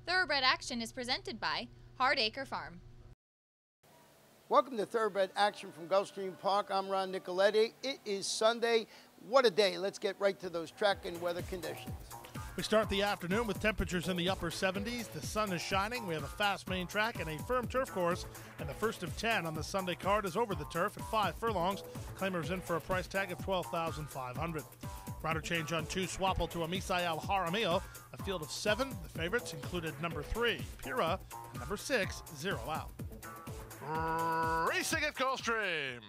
Thoroughbred Action is presented by Hardacre Farm. Welcome to Thoroughbred Action from Gulfstream Park. I'm Ron Nicoletti. It is Sunday. What a day. Let's get right to those track and weather conditions. We start the afternoon with temperatures in the upper 70s. The sun is shining. We have a fast main track and a firm turf course. And the first of 10 on the Sunday card is over the turf at 5 furlongs. Claimers in for a price tag of $12,500. Rider change on 2, Swapple to Amisayal Jaramillo. A field of 7. The favorites included number 3, Pira, and number 6, Zero Out. Racing at Gulfstream.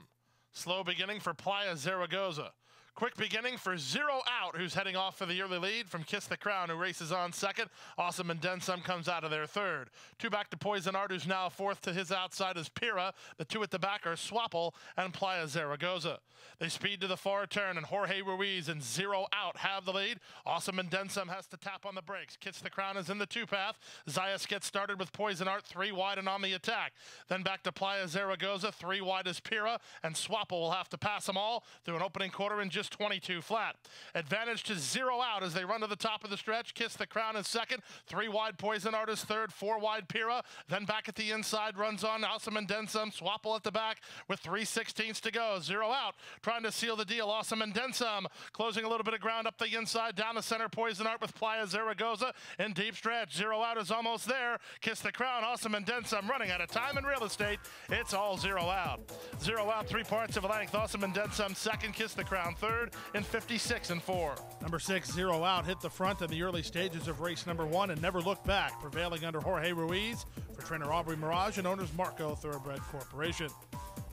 Slow beginning for Playa Zaragoza. Quick beginning for Zero Out, who's heading off for the early lead from Kiss the Crown, who races on second. Awesome and Then Some comes out of their third. 2 back to Poison Art, who's now fourth. To his outside is Pira. The 2 at the back are Swapple and Playa Zaragoza. They speed to the far turn, and Jorge Ruiz and Zero Out have the lead. Awesome and Then Some has to tap on the brakes. Kiss the Crown is in the 2 path. Zayas gets started with Poison Art, 3 wide and on the attack. Then back to Playa Zaragoza, 3 wide is Pira, and Swapple will have to pass them all through an opening quarter in just 22 flat. Advantage to Zero Out as they run to the top of the stretch. Kiss the Crown is second. 3 wide Poison Art is third. 4 wide Pira. Then back at the inside runs on Awesome and Then Some. Swapple at the back with 3/16 to go. Zero Out trying to seal the deal. Awesome and Then Some closing a little bit of ground up the inside. Down the center Poison Art with Playa Zaragoza in deep stretch. Zero Out is almost there. Kiss the Crown, Awesome and Then Some running out of time in real estate. It's all Zero Out. Zero Out 3 parts of length. Awesome and Then Some second. Kiss the Crown third in 56 and 4. Number 6, Zero Out, hit the front in the early stages of race number 1 and never looked back, prevailing under Jorge Ruiz for trainer Aubrey Mirage and owners Marco Thoroughbred Corporation.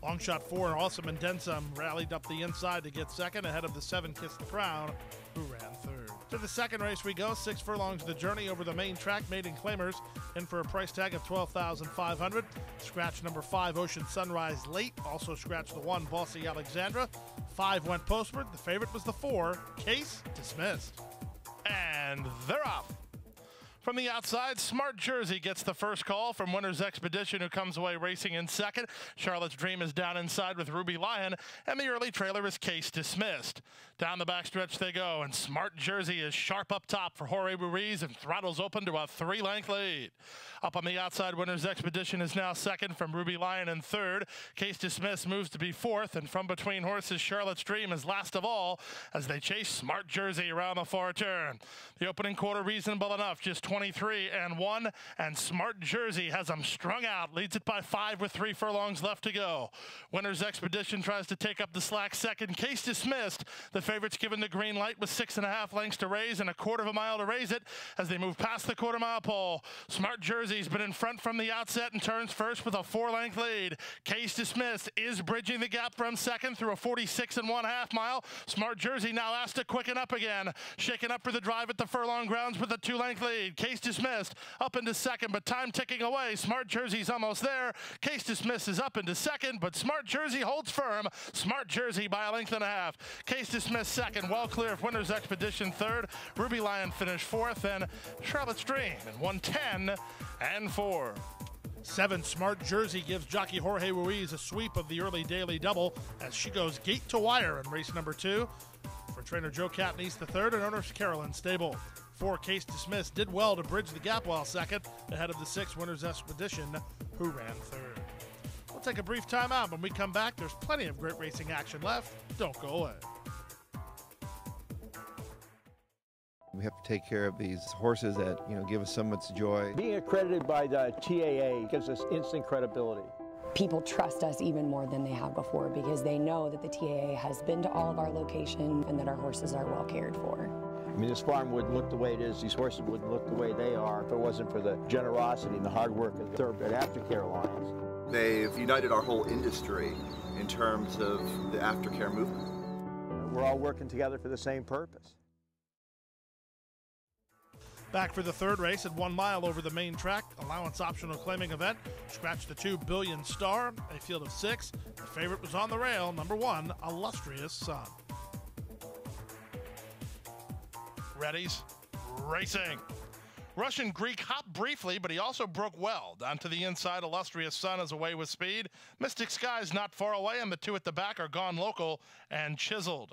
Long shot 4, Awesome and Then Some rallied up the inside to get second ahead of the 7, Kiss the Crown, who ran third. To the second race we go, 6 furlongs the journey over the main track, maiden claimers in for a price tag of $12,500. Scratch number 5, Ocean Sunrise late, also scratched the 1, Bossy Alexandra. 5 went postward, the favorite was the 4, Case Dismissed. And they're off. From the outside, Smart Jersey gets the first call from Winner's Expedition, who comes away racing in second. Charlotte's Dream is down inside with Ruby Lion, and the early trailer is Case Dismissed. Down the backstretch they go, and Smart Jersey is sharp up top for Jorge Ruiz and throttles open to a 3-length lead. Up on the outside, Winner's Expedition is now second from Ruby Lion in third. Case Dismissed moves to be fourth, and from between horses, Charlotte's Dream is last of all as they chase Smart Jersey around the far turn. The opening quarter reasonable enough, just 23 and 1, and Smart Jersey has them strung out, leads it by 5 with 3 furlongs left to go. Winner's Expedition tries to take up the slack second. Case Dismissed, the favorites given the green light with 6.5 lengths to raise and a quarter of a mile to raise it as they move past the quarter-mile pole. Smart Jersey's been in front from the outset and turns first with a 4-length lead. Case Dismissed is bridging the gap from second through a 46.5 mile. Smart Jersey now asked to quicken up again, shaking up for the drive at the furlong grounds with a 2-length lead. Case Dismissed up into second, but time ticking away. Smart Jersey's almost there. Case Dismissed is up into second, but Smart Jersey holds firm. Smart Jersey by a length and a half. Case Dismissed second, well clear of Winner's Expedition third. Ruby Lion finished fourth, and Charlotte's Dream in 110 and 4. 7, Smart Jersey gives jockey Jorge Ruiz a sweep of the early daily double as she goes gate to wire in race number 2 for trainer Joe Capnese III and owners Carolyn Stable. 4, Case Dismissed did well to bridge the gap while second ahead of the 6, Winner's Expedition, who ran third. We'll take a brief timeout. When we come back, there's plenty of great racing action left. Don't go away. We have to take care of these horses that, give us so much joy. Being accredited by the TAA gives us instant credibility. People trust us even more than they have before because they know that the TAA has been to all of our locations and that our horses are well cared for. I mean, this farm wouldn't look the way it is, these horses wouldn't look the way they are if it wasn't for the generosity and the hard work of Thoroughbred Aftercare Alliance. They've united our whole industry in terms of the aftercare movement. We're all working together for the same purpose. Back for the third race at 1 mile over the main track, allowance optional claiming event. Scratch the 2, Billion Star, a field of 6. The favorite was on the rail, number 1, Illustrious Sun. Readies, racing. Russian Greek hopped briefly, but he also broke well. Down to the inside, Illustrious Sun is away with speed. Mystic Sky's not far away, and the 2 at the back are Gone Local and Chiseled.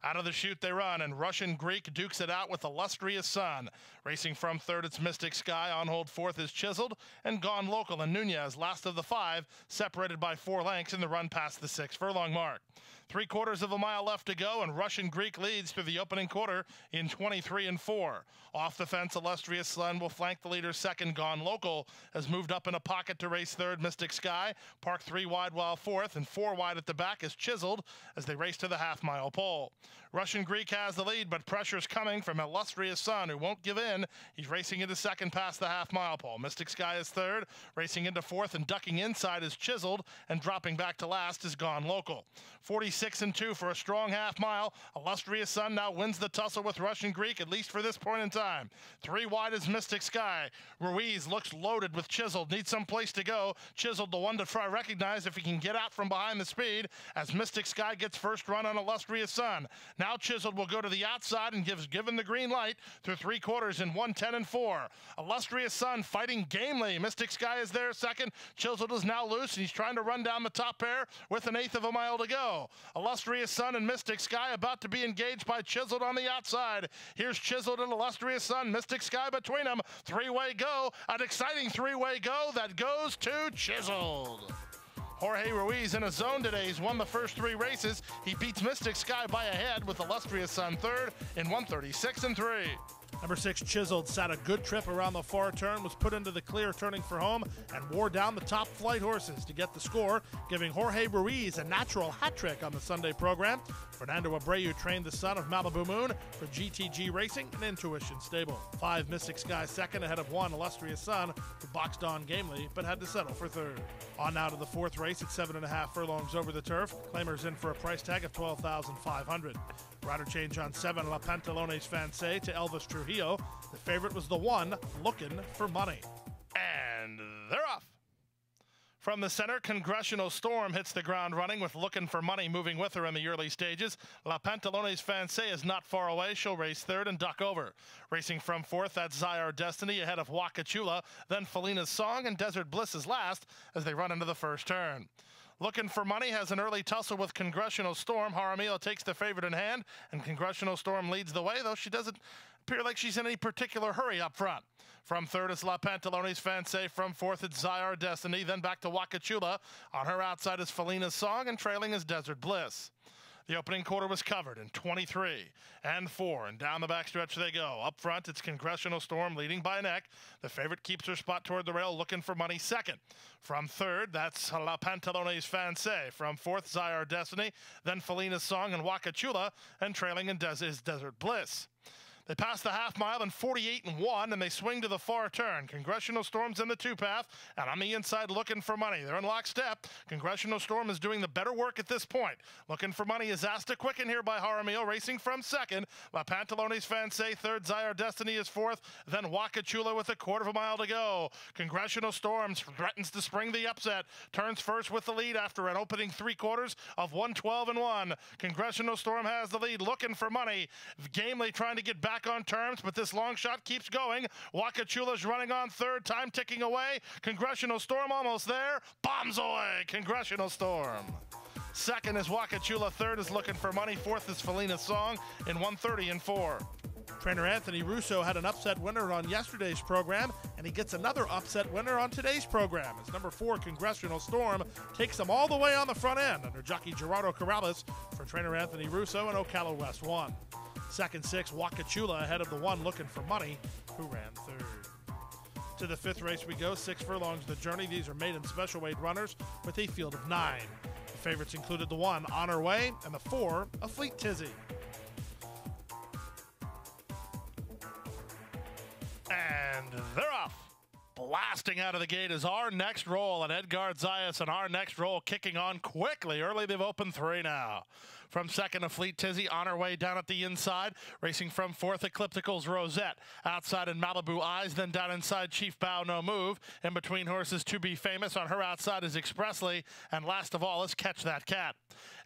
Out of the chute they run, and Russian Greek dukes it out with Illustrious Sun. Racing from third, it's Mystic Sky. On hold fourth is Chiseled, and Gone Local and Nunez, last of the five, separated by 4 lengths in the run past the 6 furlong mark. 3/4 of a mile left to go, and Russian Greek leads through the opening quarter in 23-4. Off the fence, Illustrious Sun will flank the leader second. Gone Local has moved up in a pocket to race third. Mystic Sky parked 3 wide while fourth, and 4 wide at the back is Chiseled as they race to the half-mile pole. Russian Greek has the lead, but pressure's coming from Illustrious Sun, who won't give in. He's racing into second past the half-mile pole. Mystic Sky is third, racing into fourth, and ducking inside is Chiseled, and dropping back to last is Gone Local. 46-2 for a strong half-mile. Illustrious Sun now wins the tussle with Russian Greek, at least for this point in time. 3 wide is Mystic Sky. Ruiz looks loaded with Chiseled, needs some place to go. Chiseled, the one to try recognize if he can get out from behind the speed, as Mystic Sky gets first run on Illustrious Sun. Now Chiseled will go to the outside and given the green light through 3/4 in 1:10-4. Illustrious Sun fighting gamely. Mystic Sky is there second. Chiseled is now loose, and he's trying to run down the top pair with 1/8 of a mile to go. Illustrious Sun and Mystic Sky about to be engaged by Chiseled on the outside. Here's Chiseled and Illustrious Sun. Mystic Sky between them. 3-way go. An exciting 3-way go that goes to Chiseled. Jorge Ruiz in a zone today. He's won the first 3 races. He beats Mystic Sky by a head with Illustrious Sun third in 1:36-3. Number 6, Chiseled, sat a good trip around the far turn, was put into the clear turning for home, and wore down the top flight horses to get the score, giving Jorge Ruiz a natural hat trick on the Sunday program. Fernando Abreu trained the son of Malibu Moon for GTG Racing and Intuition Stable. 5, Mystic Sky second, ahead of 1, Illustrious Sun, who boxed on gamely, but had to settle for third. On now to the 4th race at 7.5 furlongs over the turf. Claimers in for a price tag of $12,500. Rider change on 7, La Pantalones Fancy to Elvis Trujillo. The favorite was the 1, Looking for Money. And they're off. From the center, Congressional Storm hits the ground running with Looking for Money moving with her in the early stages. La Pantalones Fancy is not far away. She'll race third and duck over. Racing from fourth, that's Zyar Destiny ahead of Waka Chula, then Felina's Song, and Desert Bliss is last as they run into the first turn. Looking for Money has an early tussle with Congressional Storm. Jaramillo takes the favorite in hand, and Congressional Storm leads the way, though she doesn't appear like she's in any particular hurry up front. From third is La Pantalones Fancy. From fourth, it's Zyar Destiny. Then back to Waka Chula. On her outside is Felina's Song, and trailing is Desert Bliss. The opening quarter was covered in 23-4, and down the backstretch they go. Up front, it's Congressional Storm leading by a neck. The favorite keeps her spot toward the rail, Looking for Money second. From third, that's La Pantalones Fancy. From fourth, Zyar Destiny, then Felina's Song and Waka Chula, and trailing in is Desert Bliss. They pass the half mile in 48-1, and they swing to the far turn. Congressional Storm's in the 2-path, and on the inside, Looking for Money. They're in lockstep. Congressional Storm is doing the better work at this point. Looking for Money is asked to quicken here by Jaramillo, racing from second. La Pantalones Fancy third, Zyar Destiny is fourth, then Waka Chula with a 1/4 mile to go. Congressional Storm threatens to spring the upset, turns first with the lead after an opening 3/4 of 1:12-1. Congressional Storm has the lead, Looking for Money. Gamely trying to get back on terms, but this long shot keeps going. Waka Chula's running on third, time ticking away. Congressional Storm almost there. Bombs away, Congressional Storm. Second is Waka Chula, third is Looking for Money, fourth is Felina's Song in 1:30-4. Trainer Anthony Russo had an upset winner on yesterday's program, and he gets another upset winner on today's program as number 4, Congressional Storm, takes them all the way on the front end under jockey Gerardo Corrales for trainer Anthony Russo and Ocala West 1. Second 6, Waka Chula ahead of the 1, Looking for Money, who ran third. To the 5th race we go, 6 furlongs the journey. These are maiden special weight runners with a field of 9. The favorites included the 1, On Her Way, and the 4, A Fleet Tizzy. And they're off. Blasting out of the gate is Our Next Roll, and Edgard Zayas and Our Next Roll kicking on quickly. Early, they've opened 3 now. From second, A Fleet Tizzy on her way down at the inside. Racing from fourth, Ecliptical's Rosette. Outside in Malibu Eyes, then down inside Chief Bow No Move. In between horses, To Be Famous. On her outside is Expressly. And last of all is Catch That Cat.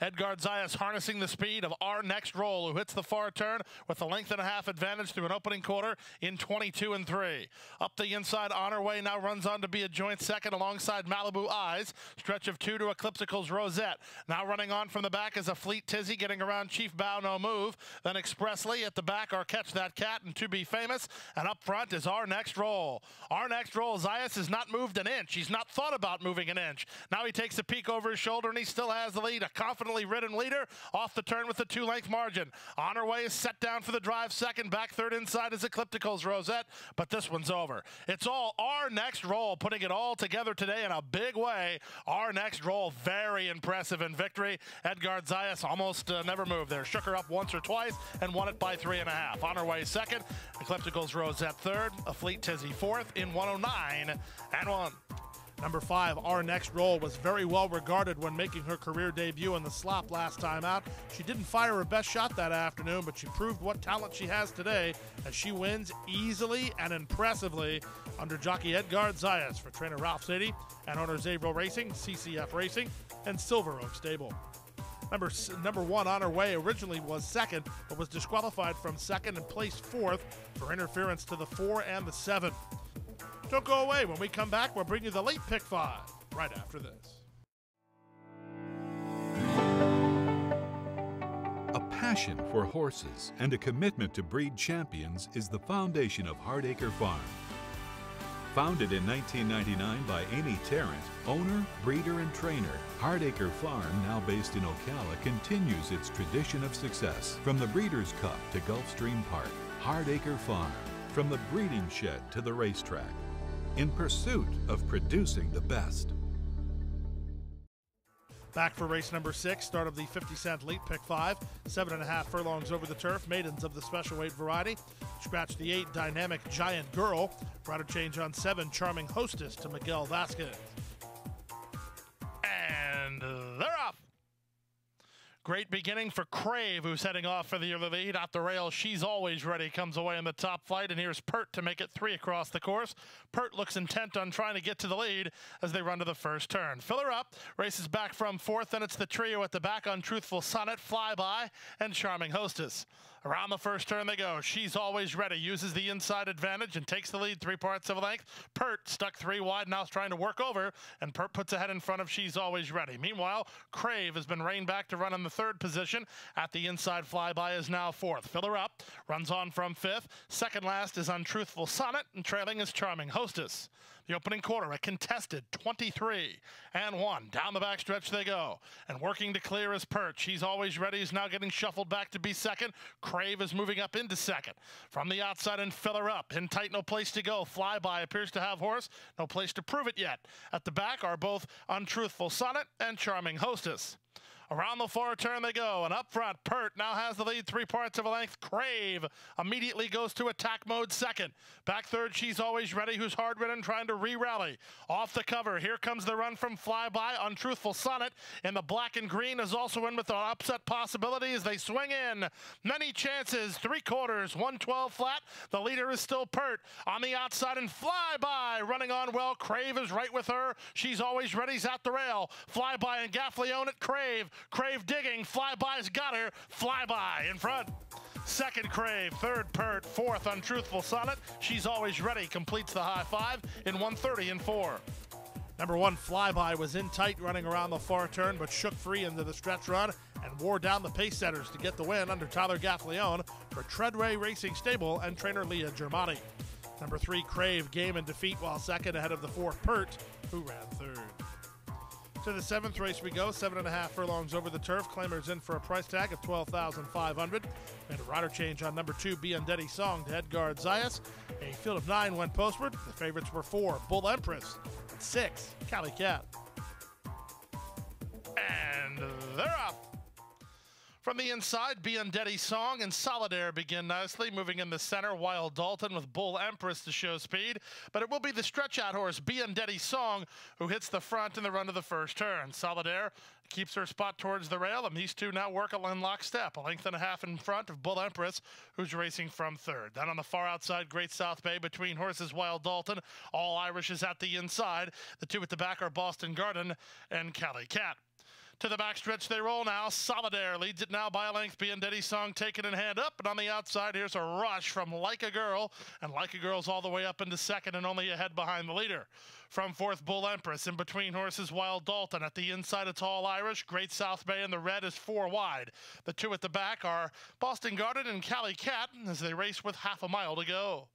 Edgard Zayas harnessing the speed of Our Next Roll, who hits the far turn with a 1.5 advantage through an opening quarter in 22-3. Up the inside, On Her Way now runs on to be a joint second alongside Malibu Eyes. Stretch of 2 to Ecliptical's Rosette. Now running on from the back is A Fleet Tizzy getting around Chief Bow No Move. Then Expressly at the back are Catch That Cat and To Be Famous. And up front is Our Next Roll. Our Next Roll, Zayas has not moved an inch. He's not thought about moving an inch. Now he takes a peek over his shoulder and he still has the lead. A confidently ridden leader off the turn with a 2-length margin. On her way is set down for the drive second. Back third inside is Ecliptical's Rosette, but this one's over. It's all Our Next Roll, putting it all together today in a big way. Our Next Roll, very impressive in victory. Edgard Zayas almost never moved there. Shook her up once or twice and won it by 3.5. On her way second, Ecliptical's Rosette third, a Fleet Tizzy fourth in 109.1. Number 5, Our Next Roll, was very well regarded when making her career debut in the slop last time out. She didn't fire her best shot that afternoon, but she proved what talent she has today as she wins easily and impressively under jockey Edgard Zayas for trainer Ralph Sadie and owners Averill Racing, CCF Racing, and Silver Oak Stable. Number 1 On Her Way originally was second, but was disqualified from second and placed fourth for interference to the 4 and the 7. Don't go away. When we come back, we'll bring you the late pick 5 right after this. A passion for horses and a commitment to breed champions is the foundation of Hardacre Farm. Founded in 1999 by Amy Tarrant, owner, breeder, and trainer, Hardacre Farm, now based in Ocala, continues its tradition of success. From the Breeders' Cup to Gulfstream Park, Hardacre Farm, from the breeding shed to the racetrack, in pursuit of producing the best. Back for race number 6, start of the 50-cent late pick 5, 7.5 furlongs over the turf, maidens of the special weight variety. Scratch the 8, Dynamic Giant Girl. Rider change on 7, Charming Hostess to Miguel Vasquez. And they're off. Great beginning for Crave, who's heading off for the early lead. At the rail, She's Always Ready comes away in the top flight, and here's Pert to make it 3 across the course. Pert looks intent on trying to get to the lead as they run to the first turn. Fill Her Up races back from fourth, then it's the trio at the back on Truthful Sonnet, Flyby, and Charming Hostess. Around the first turn they go. She's Always Ready uses the inside advantage and takes the lead 3 parts of a length. Pert stuck 3 wide, now is trying to work over, and Pert puts ahead in front of She's Always Ready. Meanwhile, Crave has been reined back to run in the third position. At the inside, Flyby is now fourth. Fill Her Up runs on from fifth. Second last is Untruthful Sonnet, and trailing is Charming Hostess. The opening quarter, a contested 23-1. Down the backstretch they go. And working to clear is Pert. She's Always Ready is now getting shuffled back to be second. Crave is moving up into second. From the outside and Fill Her Up. In tight, no place to go. Flyby appears to have horse. No place to prove it yet. At the back are both Untruthful Sonnet and Charming Hostess. Around the far turn they go, and up front, Pert now has the lead 3 parts of a length. Crave immediately goes to attack mode second. Back third, She's Always Ready, who's hard-ridden, trying to re-rally. Off the cover, here comes the run from Flyby. Untruthful Sonnet in the black and green is also in with an upset possibility as they swing in. Many chances, 3/4, 112 flat. The leader is still Pert. On the outside, and Flyby running on well. Crave is right with her. She's Always Ready's at the rail. Flyby and Gaffley own it. Crave digging, Flyby's got her, Flyby in front. Second Crave, third Pert, fourth Untruthful Sonnet. She's Always Ready completes the high 5 in 1:30.4. Number 1, Flyby, was in tight running around the far turn, but shook free into the stretch run and wore down the pace setters to get the win under Tyler Gaffleone for Treadway Racing Stable and trainer Leah Germani. Number 3, Crave, game in defeat while second ahead of the 4, Pert, who ran third. To the 7th race we go, 7.5 furlongs over the turf. Claimers in for a price tag of $12,500. And a rider change on number 2, Biandetti Song to Edgard Zayas. A field of 9 went postward. The favorites were 4, Bull Empress, and 6, Cali Cat. And they're off. From the inside, Biandetti Song and Solidaire begin nicely, moving in the center. Wild Dalton with Bull Empress to show speed. But it will be the stretch-out horse, Biandetti Song, who hits the front in the run to the first turn. Solidaire keeps her spot towards the rail, and these two now work in lockstep. A length and a half in front of Bull Empress, who's racing from third. Then on the far outside, Great South Bay between horses, Wild Dalton. All Irish is at the inside. The 2 at the back are Boston Garden and Cali Cat. To the backstretch they roll now. Solidaire leads it now by a length. Biendetti Song taken in hand up, and on the outside here's a rush from Like a Girl, and Like a Girl's all the way up into second and only ahead behind the leader. From fourth, Bull Empress. In between horses, Wild Dalton. At the inside, it's All Irish. Great South Bay in the red is 4 wide. The 2 at the back are Boston Garden and Cali Cat as they race with half a mile to go.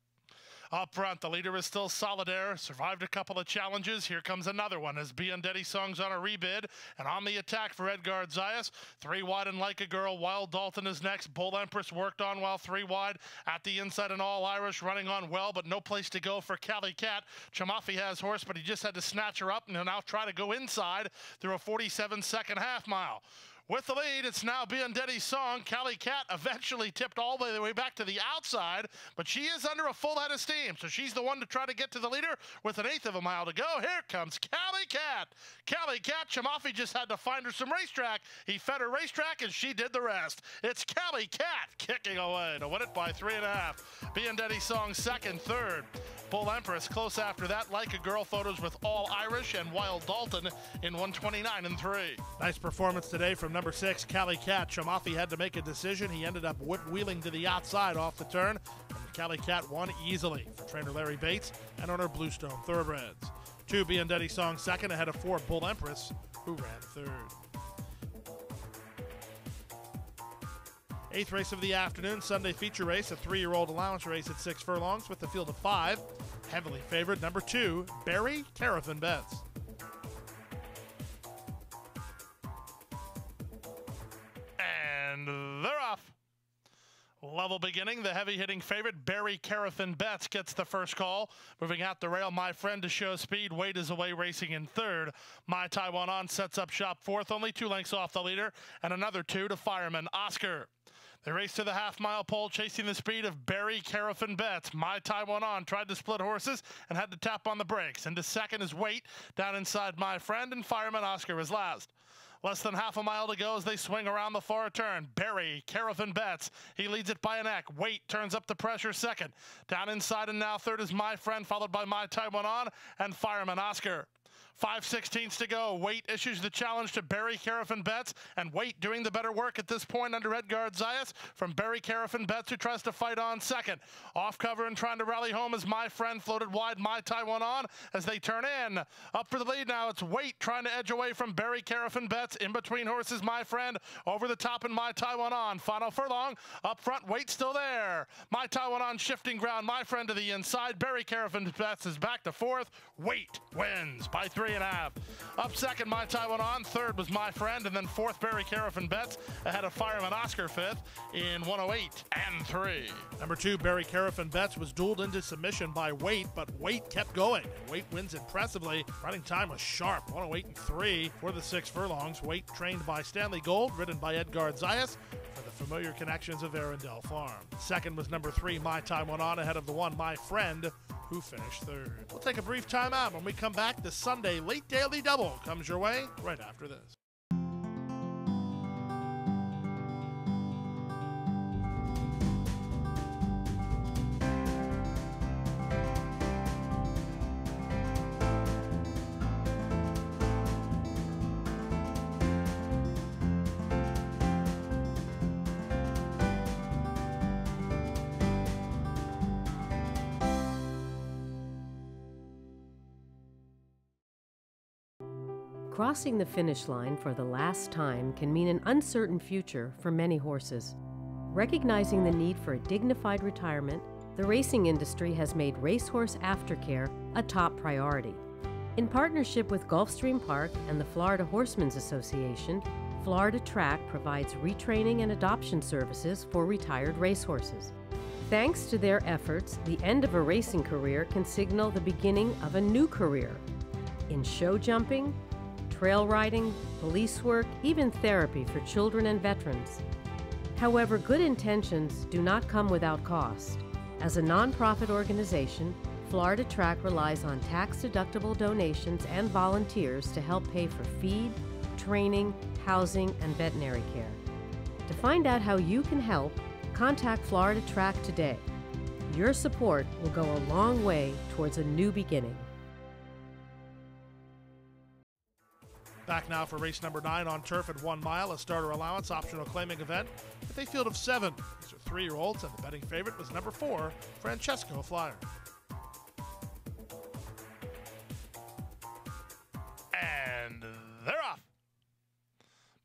Up front, the leader is still Solidaire. Survived a couple of challenges. Here comes another one as Biendetti Song's on a rebid. And on the attack for Edgard Zayas. 3 wide and Like a Girl. Wild Dalton is next. Bull Empress worked on while 3 wide. At the inside, an All Irish running on well, but no place to go for Cali Cat. Chamafi has horse, but he just had to snatch her up and he'll now try to go inside through a 47-second half mile. With the lead, it's now Biendetti Song. Cali Cat eventually tipped all the way back to the outside, but she is under a full head of steam, so she's the one to try to get to the leader with 1/8 of a mile to go. Here comes Cali Cat. Cali Cat, Chamafi just had to find her some racetrack. He fed her racetrack, and she did the rest. It's Cali Cat kicking away to win it by 3.5. Biendetti Song second, third. Bull Empress close after that. Like a Girl photos with All Irish and Wild Dalton in 1:29 and 3. Nice performance today from number 6, Cali Cat. Chamafi had to make a decision. He ended up whip-wheeling to the outside off the turn, and Cali Cat won easily for trainer Larry Bates and owner Bluestone Thoroughbreds. 2, Biendetti Song second, ahead of 4, Bull Empress, who ran third. 8th race of the afternoon, Sunday feature race, a 3-year-old allowance race at 6 furlongs with a field of 5. Heavily favored, number 2, Barry Carafin Betts. And they're off. Level beginning, the heavy-hitting favorite, Barry Carafin Betts, gets the first call. Moving out the rail, My Friend to show speed. Wade is away racing in third. My Taiwan On sets up shop fourth, only 2 lengths off the leader, and another 2 to Fireman Oscar. They race to the half-mile pole, chasing the speed of Barry Carafin Betts. My Taiwan On tried to split horses and had to tap on the brakes. Into second is Wait, down inside My Friend, and Fireman Oscar is last. Less than half a mile to go as they swing around the far turn. Barry Carafin Betts, he leads it by a neck. Wait turns up the pressure second. Down inside and now third is My Friend, followed by My Taiwan On and Fireman Oscar. 5/16 to go. Wait issues the challenge to Barry Carafin Betts, and Wait doing the better work at this point under Edgard Zayas from Barry Carafin Betts, who tries to fight on second. Off cover and trying to rally home as My Friend floated wide. My Taiwan On as they turn in. Up for the lead now, it's Wait trying to edge away from Barry Carafin Betts. In between horses, My Friend over the top and My Taiwan On. Final furlong. Up front, Wait still there. My Taiwan On shifting ground. My Friend to the inside. Barry Carafin Betts is back to fourth. Wait wins by 3.5. Up second, My Taiwan On. Third was My Friend, and then fourth, Barry Carafin Betts, ahead of Fireman Oscar fifth in 1:08 and 3. Number 2, Barry Carafin Betts, was dueled into submission by Wait, but Wait kept going. Wait wins impressively. Running time was sharp, 1:08 and 3 for the 6 furlongs. Wait trained by Stanley Gold, ridden by Edgard Zayas for the familiar connections of Arundel Farm. Second was number 3, My Taiwan On, ahead of the 1, My Friend, who finished third. We'll take a brief time out. When we come back, the Sunday Late Daily Double comes your way right after this. Crossing the finish line for the last time can mean an uncertain future for many horses. Recognizing the need for a dignified retirement, the racing industry has made racehorse aftercare a top priority. In partnership with Gulfstream Park and the Florida Horsemen's Association, Florida Track provides retraining and adoption services for retired racehorses. Thanks to their efforts, the end of a racing career can signal the beginning of a new career in show jumping, trail riding, police work, even therapy for children and veterans. However, good intentions do not come without cost. As a nonprofit organization, Florida Track relies on tax-deductible donations and volunteers to help pay for feed, training, housing, and veterinary care. To find out how you can help, contact Florida Track today. Your support will go a long way towards a new beginning. Back now for race number 9 on turf at 1 mile, a starter allowance optional claiming event with a field of 7. These are 3-year-olds, and the betting favorite was number 4, Francesco Flyer. And they're off.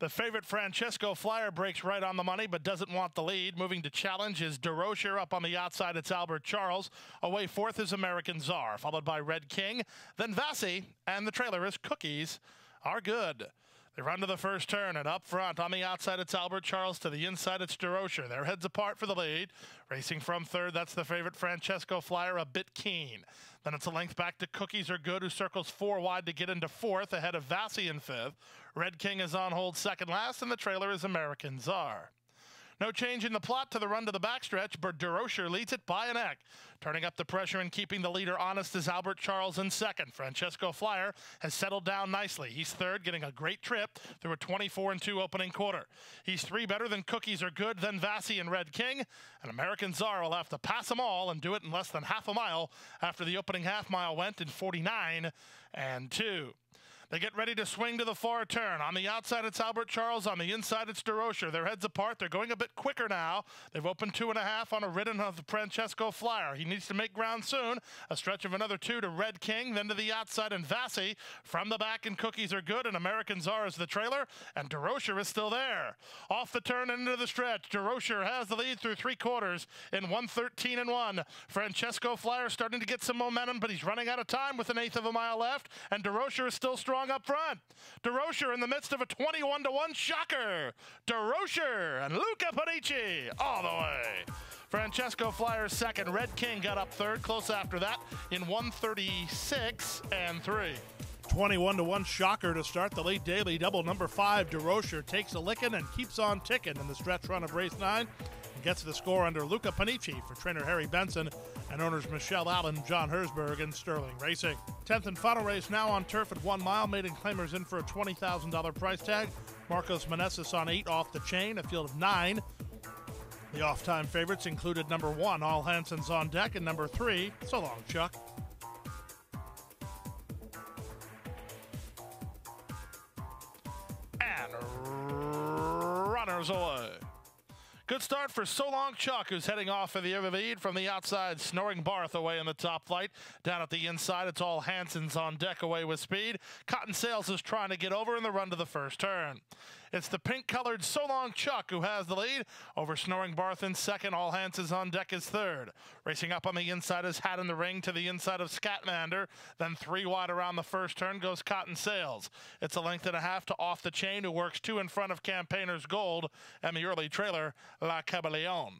The favorite Francesco Flyer breaks right on the money, but doesn't want the lead. Moving to challenge is DeRocher. Up on the outside, it's Albert Charles. Away fourth is American Czar, followed by Red King, then Vassy, and the trailer is Cookies Are Good. They run to the first turn, and up front, on the outside, it's Albert Charles. To the inside, it's DeRocher. They're heads apart for the lead. Racing from third, that's the favorite Francesco Flyer, a bit keen. Then it's a length back to Cookies Are Good, who circles 4 wide to get into fourth, ahead of Vassy in fifth. Red King is on hold second last, and the trailer is American Czar. No change in the plot to the run to the backstretch, but DeRocher leads it by a neck. Turning up the pressure and keeping the leader honest is Albert Charles in second. Francesco Flyer has settled down nicely. He's third, getting a great trip through a 24-2 opening quarter. He's 3 better than Cookies Are Good, then Vassy and Red King. And American Czar will have to pass them all and do it in less than half a mile after the opening half mile went in 49-2. They get ready to swing to the far turn. On the outside, it's Albert Charles. On the inside, it's DeRocher. Their heads apart. They're going a bit quicker now. They've opened 2.5 on a ridden of the Francesco Flyer. He needs to make ground soon. A stretch of another 2 to Red King, then to the outside, and Vassy. From the back, and Cookies Are Good, and American Czar is the trailer, and DeRocher is still there. Off the turn into the stretch, DeRocher has the lead through 3 quarters in 1:13.1. Francesco Flyer starting to get some momentum, but he's running out of time with 1/8 of a mile left, and DeRocher is still strong up front. DeRocher in the midst of a 21-1 shocker. DeRocher and Luca Panici all the way. Francesco Flyer second. Red King got up third. Close after that in 1:36.3. 21-1 shocker to start the late daily double. Number 5, DeRocher takes a licking and keeps on ticking in the stretch run of race 9. Gets the score under Luca Panici for trainer Harry Benson and owners Michelle Allen, John Hersberg, and Sterling Racing. 10th and final race now on turf at 1 mile. Maiden claimers in for a $20,000 price tag. Marcos Meneses on 8 off the chain, a field of 9. The off-time favorites included number 1, All Hanson's on Deck, and number 3, So Long Chuck. And runners away. Good start for So Long Chuck, who's heading off for the lead. From the outside, Snoring Barth away in the top flight. Down at the inside, it's All Hanson's on Deck away with speed. Cotton Sales is trying to get over in the run to the first turn. It's the pink-colored So Long Chuck who has the lead over Snoring Barth in second. All Hanson's on Deck is third. Racing up on the inside is Hat in the Ring to the inside of Scatmander. Then 3 wide around the first turn goes Cotton Sales. It's a length and a half to Off the Chain, who works 2 in front of Campaigner's Gold and the early trailer La Caballon.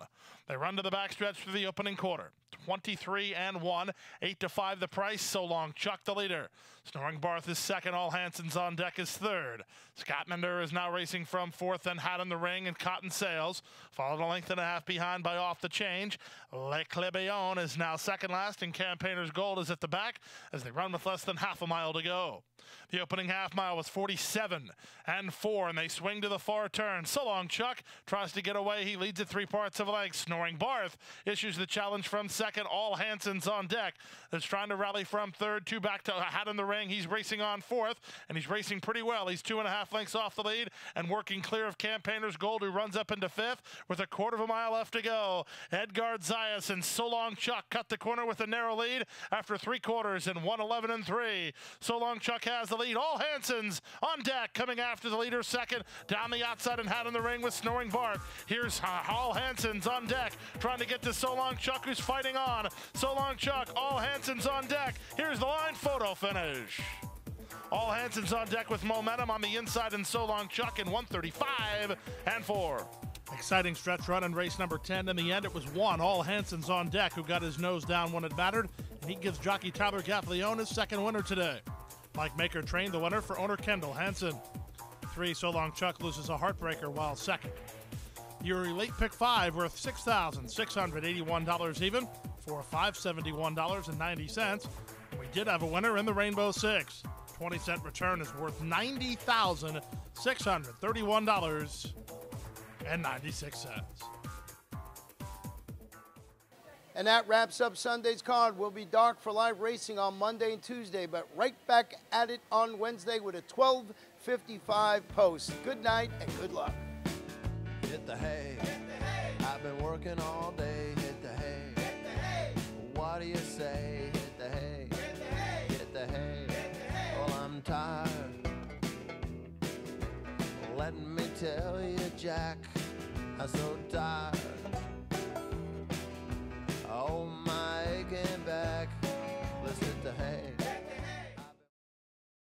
They run to the backstretch for the opening quarter. 23-1, 8-5 the price. So Long Chuck the leader. Snoring Barth is second. All Hanson's on Deck is third. Scatmander is now racing from fourth, then Hat in the Ring and Cotton Sales, followed a length and a half behind by Off the Change. Le Clébillon is now second last, and Campaigner's Gold is at the back as they run with less than half a mile to go. The opening half mile was 47-4, and they swing to the far turn. So Long Chuck tries to get away. He leads at 3 parts of a length. Snoring Barth issues the challenge from second. All Hanson's on Deck is trying to rally from third. 2 back to Hat in the Ring. He's racing on fourth, and he's racing pretty well. He's 2.5 lengths off the lead and working clear of Campaigner's Gold, who runs up into fifth with a 1/4 of a mile left to go. Edgard Zayas and So Long Chuck cut the corner with a narrow lead after 3 quarters in 1:11.3. So Long Chuck has the lead. All Hanson's on Deck coming after the leader second. Down the outside and Hat in the Ring with Snoring Barth. Here's All Hanson's on Deck trying to get to So Long Chuck, who's fighting on. So Long Chuck, All Hanson's on Deck. Here's the line photo finish. All Hanson's on Deck with momentum on the inside, and So Long Chuck in 1:35.4. Exciting stretch run in race number 10. In the end, it was 1, All Hanson's on Deck, who got his nose down when it mattered, and he gives jockey Tyler Gaffalione his second winner today. Mike Maker trained the winner for owner Kendall Hansen. 3, So Long Chuck loses a heartbreaker while second. Your elite pick 5 worth $6,681 even for $571.90. And we did have a winner in the Rainbow 6. 20-cent return is worth $90,631.96. And that wraps up Sunday's card. We'll be dark for live racing on Monday and Tuesday, but right back at it on Wednesday with a 12:55 post. Good night and good luck. Hit the hay. I've been working all day. Hit the hay. Hit the hay. What do you say? Hit the hay. Hit the hay. Hit the hay. Well, I'm tired. Let me tell you, Jack, I'm so tired.